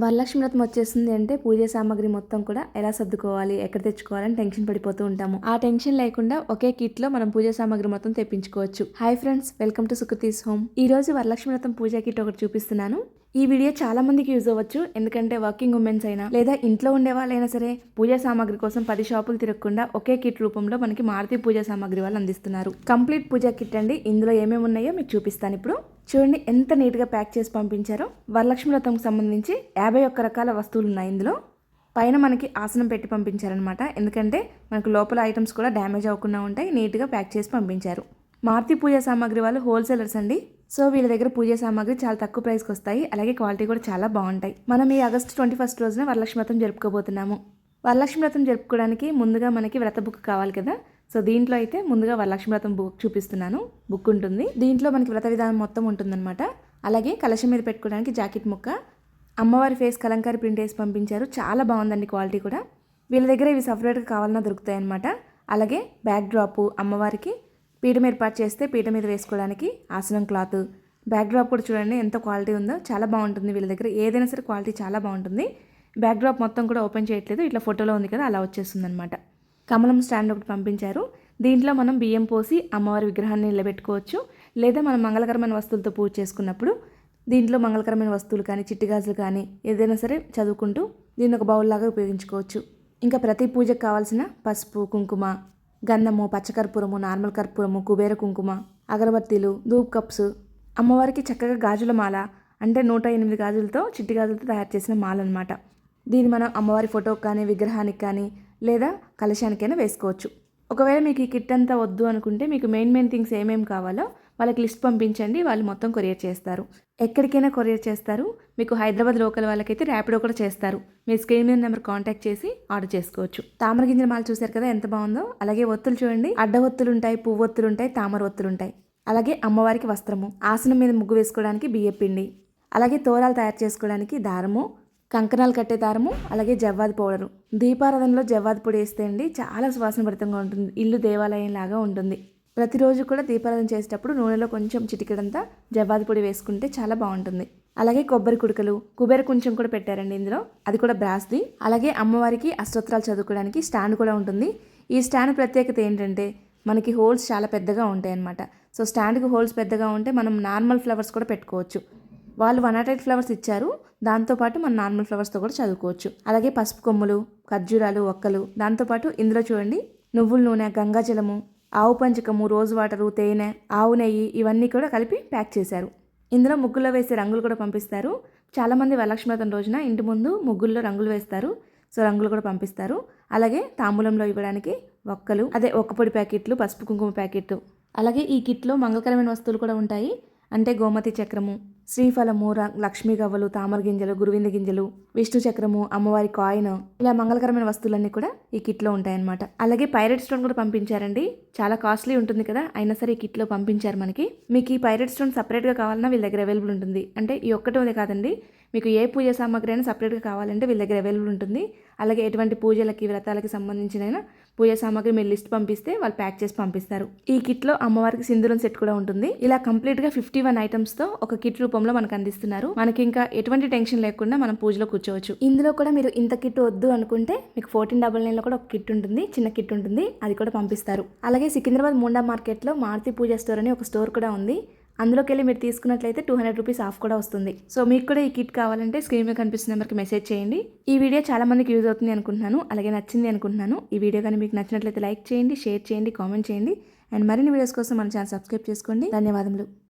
వరలక్ష్మి వ్రతం వచ్చేసింది అంటే పూజ సామాగ్రి మొత్తం కూడా ఎలా సర్దుకోవాలి, ఎక్కడ తెచ్చుకోవాలని టెన్షన్ పడిపోతూ ఉంటాము. ఆ టెన్షన్ లేకుండా ఒకే కిట్ లో మనం పూజ సామాగ్రి మొత్తం తెప్పించుకోవచ్చు. Hi friends, welcome to Sukriti's home. ఈ రోజు వరలక్ష్మి వ్రతం పూజ కిట్ ఒకటి చూపిస్తున్నాను. ఈ వీడియో చాలా మందికి యూజ్ అవ్వచ్చు. ఎందుకంటే వర్కింగ్ ఉమెన్స్ అయినా లేదా ఇంట్లో ఉండే వాళ్ళైనా సరే పూజా సామాగ్రి కోసం 10 షాపులు తిరగకుండా ఒకే కిట్ రూపంలో మనకి మారుతి పూజా సామాగ్రి వాళ్ళు అందిస్తున్నారు. కంప్లీట్ పూజా కిట్ అండి. ఇందులో ఏమేమి ఉన్నాయో మీకు చూపిస్తాను ఇప్పుడు. చూడండి ఎంత నీట్గా ప్యాక్ చేసి పంపించారో. వరలక్ష్మి వ్రతంకి సంబంధించి 51 రకాల వస్తువులు ఉన్నాయి ఇందులో. పైన మనకి ఆసనం పెట్టి పంపించారనమాట. ఎందుకంటే మనకు లోపల ఐటమ్స్ కూడా డ్యామేజ్ అవ్వకుండా ఉంటాయి. నీట్గా ప్యాక్ చేసి పంపించారు. మారుతి పూజా సామాగ్రి వాళ్ళు హోల్సేలర్స్ అండి. సో వీళ్ళ దగ్గర పూజా సామాగ్రి చాలా తక్కువ ప్రైస్కి వస్తాయి. అలాగే క్వాలిటీ కూడా చాలా బాగుంటాయి. మనం ఈ ఆగస్టు 21 రోజున వరలక్ష్మి వ్రతం జరుపుకోబోతున్నాము. వరలక్ష్మి వ్రతం జరుపుకోవడానికి ముందుగా మనకి వ్రత బుక్ కావాలి కదా. సో దీంట్లో అయితే ముందుగా వరలక్ష్మి వ్రతం బుక్ చూపిస్తున్నాను. బుక్ ఉంటుంది. దీంట్లో మనకి వ్రత విధానం మొత్తం ఉంటుందన్నమాట. అలాగే కలశం మీద పెట్టుకోవడానికి జాకెట్ ముక్క, అమ్మవారి ఫేస్ కలంకారీ ప్రింట్ వేసి పంపించారు. చాలా బాగుందండి క్వాలిటీ కూడా. వీళ్ళ దగ్గర ఇవి సపరేట్గా కావాలన్నా దొరుకుతాయి అన్నమాట. అలాగే బ్యాక్ డ్రాపు, అమ్మవారికి పీఠం ఏర్పాటు చేస్తే పీఠ మీద వేసుకోవడానికి ఆసనం క్లాత్, బ్యాక్ డ్రాప్ కూడా చూడండి ఎంత క్వాలిటీ ఉందో. చాలా బాగుంటుంది వీళ్ళ దగ్గర. ఏదైనా సరే క్వాలిటీ చాలా బాగుంటుంది. బ్యాక్ డ్రాప్ మొత్తం కూడా ఓపెన్ చేయట్లేదు, ఇట్లా ఫోటోలో ఉంది కదా అలా వచ్చేస్తుంది అనమాట. కమలం స్టాండ్ ఒకటి పంపించారు. దీంట్లో మనం బియ్యం పోసి అమ్మవారి విగ్రహాన్ని నిలబెట్టుకోవచ్చు. లేదా మనం మంగళకరమైన వస్తువులతో పూజ చేసుకున్నప్పుడు దీంట్లో మంగళకరమైన వస్తువులు కానీ చిట్టి గాజులు కానీ ఏదైనా సరే చదువుకుంటూ దీన్ని ఒక బౌల్ లాగా ఉపయోగించుకోవచ్చు. ఇంకా ప్రతి పూజకు కావాల్సిన పసుపు, కుంకుమ, గంధము, పచ్చకర్పూరము, నార్మల్ కర్పూరము, కుబేర కుంకుమ, అగరబత్తీలు, ధూప్ కప్స్, అమ్మవారికి చక్కగా గాజుల మాల, అంటే 108 గాజులతో చిట్టి గాజులతో తయారు చేసిన మాల అనమాట. దీన్ని మనం అమ్మవారి ఫోటోకి కానీ విగ్రహానికి కానీ లేదా కలశానికైనా వేసుకోవచ్చు. ఒకవేళ మీకు ఈ కిట్ అంతా వద్దు అనుకుంటే మీకు మెయిన్ థింగ్స్ ఏమేమి కావాలో వాళ్ళకి లిస్ట్ పంపించండి. వాళ్ళు మొత్తం కొరియర్ చేస్తారు. ఎక్కడికైనా కొరియర్ చేస్తారు. మీకు హైదరాబాద్ లోకల్ వాళ్ళకైతే ర్యాపిడో కూడా చేస్తారు. మీ స్క్రీన్ మీద నెంబర్ కాంటాక్ట్ చేసి ఆర్డర్ చేసుకోవచ్చు. తామర గింజల మాల చూశారు కదా ఎంత బాగుందో. అలాగే ఒత్తులు చూడండి, అడ్డ ఒత్తులు ఉంటాయి, పువ్వు ఒత్తులు ఉంటాయి, తామర ఒత్తులు ఉంటాయి. అలాగే అమ్మవారికి వస్త్రము, ఆసనం మీద ముగ్గు వేసుకోవడానికి బియ్యపిండి, అలాగే తోరాలు తయారు చేసుకోవడానికి దారము, కంకణాలు కట్టే దారము, అలాగే జవ్వాది పౌడరు. దీపారాధనలో జవ్వాది పొడి వేస్తే అండి చాలా సువాసనభరితంగా ఉంటుంది. ఇల్లు దేవాలయం లాగా ఉంటుంది. ప్రతిరోజు కూడా దీపారాధన చేసేటప్పుడు నూనెలో కొంచెం చిటికెడంతా జవ్వాది పొడి వేసుకుంటే చాలా బాగుంటుంది. అలాగే కొబ్బరి కుడుకలు, కుబేర కొంచెం కూడా పెట్టారండి ఇందులో, అది కూడా బ్రాస్ది. అలాగే అమ్మవారికి అష్టోత్తరాలు చదువుకోవడానికి స్టాండ్ కూడా ఉంటుంది. ఈ స్టాండ్ ప్రత్యేకత ఏంటంటే మనకి హోల్స్ చాలా పెద్దగా ఉంటాయి అన్నమాట. సో స్టాండ్కి హోల్స్ పెద్దగా ఉంటే మనం నార్మల్ ఫ్లవర్స్ కూడా పెట్టుకోవచ్చు. వాళ్ళు 108 ఫ్లవర్స్ ఇచ్చారు. దాంతోపాటు మనం నార్మల్ ఫ్లవర్స్తో కూడా చదువుకోవచ్చు. అలాగే పసుపు కొమ్ములు, ఖర్జూరాలు, ఒక్కలు, దాంతోపాటు ఇందులో చూడండి నువ్వుల నూనె, గంగాజలము, ఆవు పంచకము, రోజ్ వాటరు, తేనె, ఆవు నెయ్యి ఇవన్నీ కూడా కలిపి ప్యాక్ చేశారు. ఇందులో ముగ్గుల్లో వేసే రంగులు కూడా పంపిస్తారు. చాలామంది వరలక్ష్మి వ్రతం రోజున ఇంటి ముందు ముగ్గుల్లో రంగులు వేస్తారు. సో రంగులు కూడా పంపిస్తారు. అలాగే తాంబూలంలో ఇవ్వడానికి ఒక్కలు, అదే ఒక్కపొడి ప్యాకెట్లు, పసుపు కుంకుమ ప్యాకెట్లు. అలాగే ఈ కిట్లో మంగళకరమైన వస్తువులు కూడా ఉంటాయి. అంటే గోమతి చక్రము, శ్రీఫలము, లక్ష్మీ గవ్వలు, తామర గింజలు, గురువింద గింజలు, విష్ణు చక్రము, అమ్మవారి కాయిన్, ఇలా మంగళకరమైన వస్తువులన్నీ కూడా ఈ కిట్లో ఉంటాయన్నమాట. అలాగే పైరెట్ స్టోన్ కూడా పంపించారండి. చాలా కాస్ట్లీ ఉంటుంది కదా, అయినా సరే ఈ కిట్లో పంపించారు మనకి. మీకు ఈ పైరెట్ స్టోన్ సపరేట్గా కావాలన్నా వీళ్ళ దగ్గర అవైలబుల్ ఉంటుంది. అంటే ఈ ఒక్కటే కాదండి, మీకు ఏ పూజ సామాగ్రి అయినా సపరేట్గా కావాలంటే వీళ్ళ దగ్గర అవైలబుల్ ఉంటుంది. అలాగే ఎటువంటి పూజలకి వ్రతాలకి సంబంధించిన పూజ సామాగ్రి మీరు లిస్ట్ పంపిస్తే వాళ్ళు ప్యాక్ చేసి పంపిస్తారు. ఈ కిట్లో అమ్మవారికి సింధూరం సెట్ కూడా ఉంటుంది. ఇలా కంప్లీట్గా 51 ఐటమ్స్తో ఒక కిట్ రూపంలో మనకు అందిస్తున్నారు. మనకి ఇంకా ఎటువంటి టెన్షన్ లేకుండా మనం పూజలో కూర్చోవచ్చు. ఇందులో కూడా మీరు ఇంత కిట్ వద్దు అనుకుంటే మీకు 1499లో కూడా ఒక కిట్ ఉంటుంది, చిన్న కిట్ ఉంటుంది, అది కూడా పంపిస్తారు. అలాగే సికింద్రాబాద్ ముండా మార్కెట్లో మారుతి పూజ స్టోర్ అని ఒక స్టోర్ కూడా ఉంది. అందులోకి వెళ్ళి మీరు తీసుకున్నట్లయితే 200 రూపీస్ ఆఫ్ కూడా వస్తుంది. సో మీకు కూడా ఈ కిట్ కావాలంటే స్క్రీన్ మీద కనిపిస్తున్న నెంబర్కి మెసేజ్ చేయండి. ఈ వీడియో చాలా మందికి యూజ్ అవుతుంది అనుకుంటున్నాను, అలాగే నచ్చింది అనుకుంటున్నాను. ఈ వీడియో కానీ మీకు నచ్చినట్లయితే లైక్ చేయండి, షేర్ చేయండి, కామెంట్ చేయండి. అండ్ మరిన్ని వీడియోస్ కోసం మన ఛానల్ సబ్స్క్రైబ్ చేసుకోండి. ధన్యవాదములు.